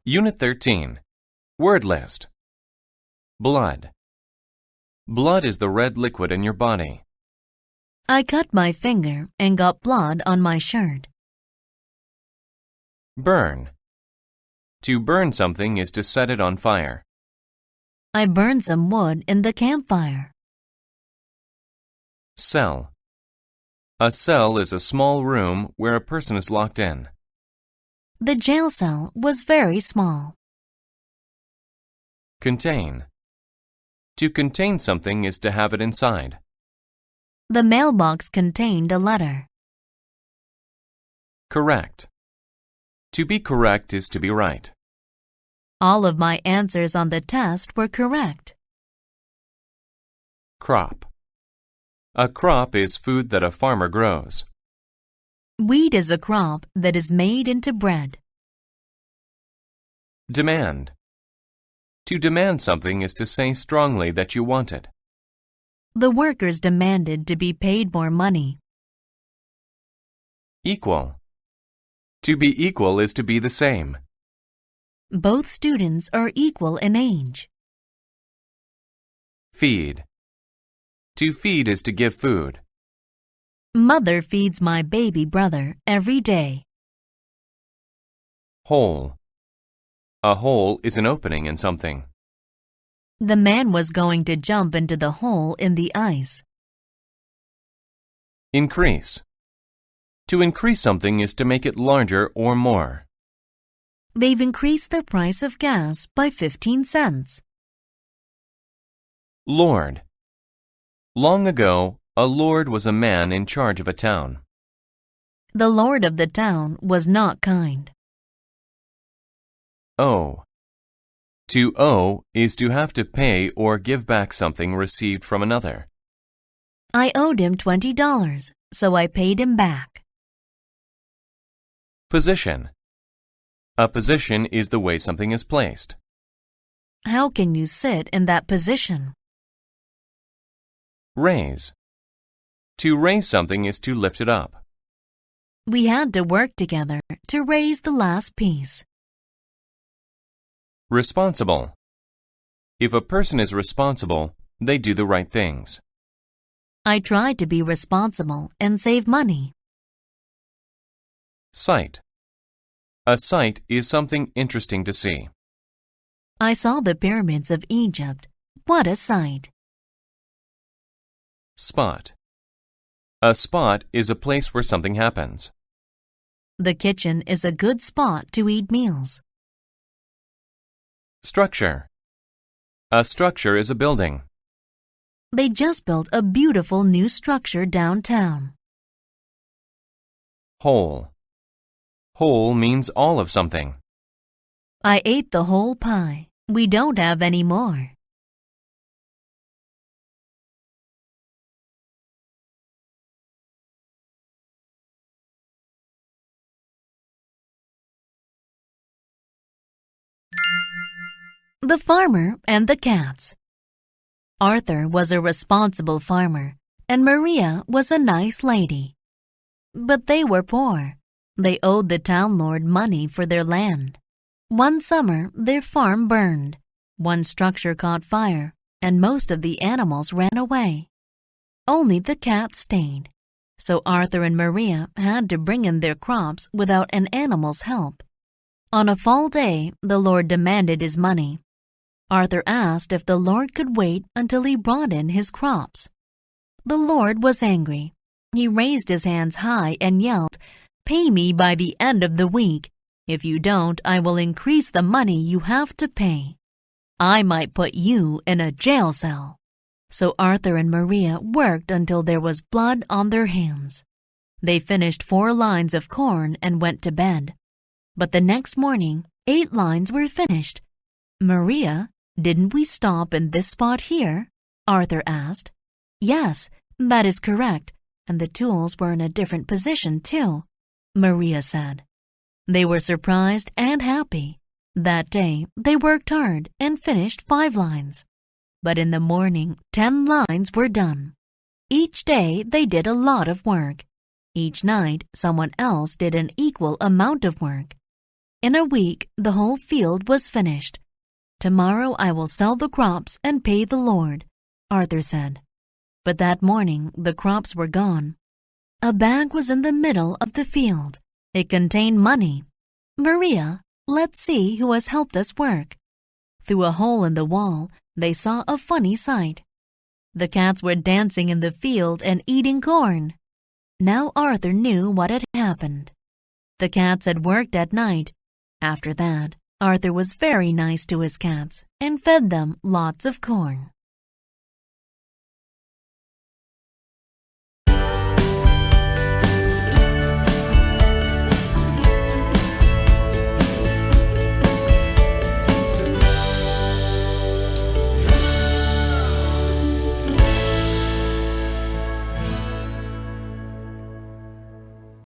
Unit 13. Word list. Blood. Blood is the red liquid in your body. I cut my finger and got blood on my shirt. Burn. To burn something is to set it on fire. I burned some wood in the campfire. Cell. A cell is a small room where a person is locked in. The jail cell was very small. Contain. To contain something is to have it inside. The mailbox contained a letter. Correct. To be correct is to be right. All of my answers on the test were correct. Crop. A crop is food that a farmer grows. Wheat is a crop that is made into bread. Demand. To demand something is to say strongly that you want it. The workers demanded to be paid more money. Equal. To be equal is to be the same. Both students are equal in age. Feed. To feed is to give food. Mother feeds my baby brother every day. Hole. A hole is an opening in something. The man was going to jump into the hole in the ice. Increase. To increase something is to make it larger or more. They've increased the price of gas by 15 cents. Lord. Long ago, a lord was a man in charge of a town. The lord of the town was not kind. Owe. To owe is to have to pay or give back something received from another. I owed him $20, so I paid him back. Position. A position is the way something is placed. How can you sit in that position? Raise. To raise something is to lift it up. We had to work together to raise the last piece. Responsible. If a person is responsible, they do the right things. I tried to be responsible and save money. Sight. A sight is something interesting to see. I saw the pyramids of Egypt. What a sight! Spot. A spot is a place where something happens. The kitchen is a good spot to eat meals. Structure. A structure is a building. They just built a beautiful new structure downtown. Whole. Whole means all of something. I ate the whole pie. We don't have any more. The Farmer and the Cats. Arthur was a responsible farmer, and Maria was a nice lady. But they were poor. They owed the town lord money for their land. One summer, their farm burned. One structure caught fire, and most of the animals ran away. Only the cat stayed. So Arthur and Maria had to bring in their crops without an animal's help. On a fall day, the Lord demanded his money. Arthur asked if the Lord could wait until he brought in his crops. The Lord was angry. He raised his hands high and yelled, "Pay me by the end of the week. If you don't, I will increase the money you have to pay. I might put you in a jail cell." So Arthur and Maria worked until there was blood on their hands. They finished 4 lines of corn and went to bed. But the next morning, 8 lines were finished. "Maria, didn't we stop in this spot here?" Arthur asked. "Yes, that is correct, and the tools were in a different position too," Maria said. They were surprised and happy. That day, they worked hard and finished 5 lines. But in the morning, 10 lines were done. Each day, they did a lot of work. Each night, someone else did an equal amount of work. In a week, the whole field was finished. Tomorrow I will sell the crops and pay the Lord, Arthur said. But that morning the crops were gone. A bag was in the middle of the field. It contained money. Maria, let's see who has helped us work. Through a hole in the wall, they saw a funny sight. The cats were dancing in the field and eating corn. Now Arthur knew what had happened. The cats had worked at night. After that, Arthur was very nice to his cats and fed them lots of corn.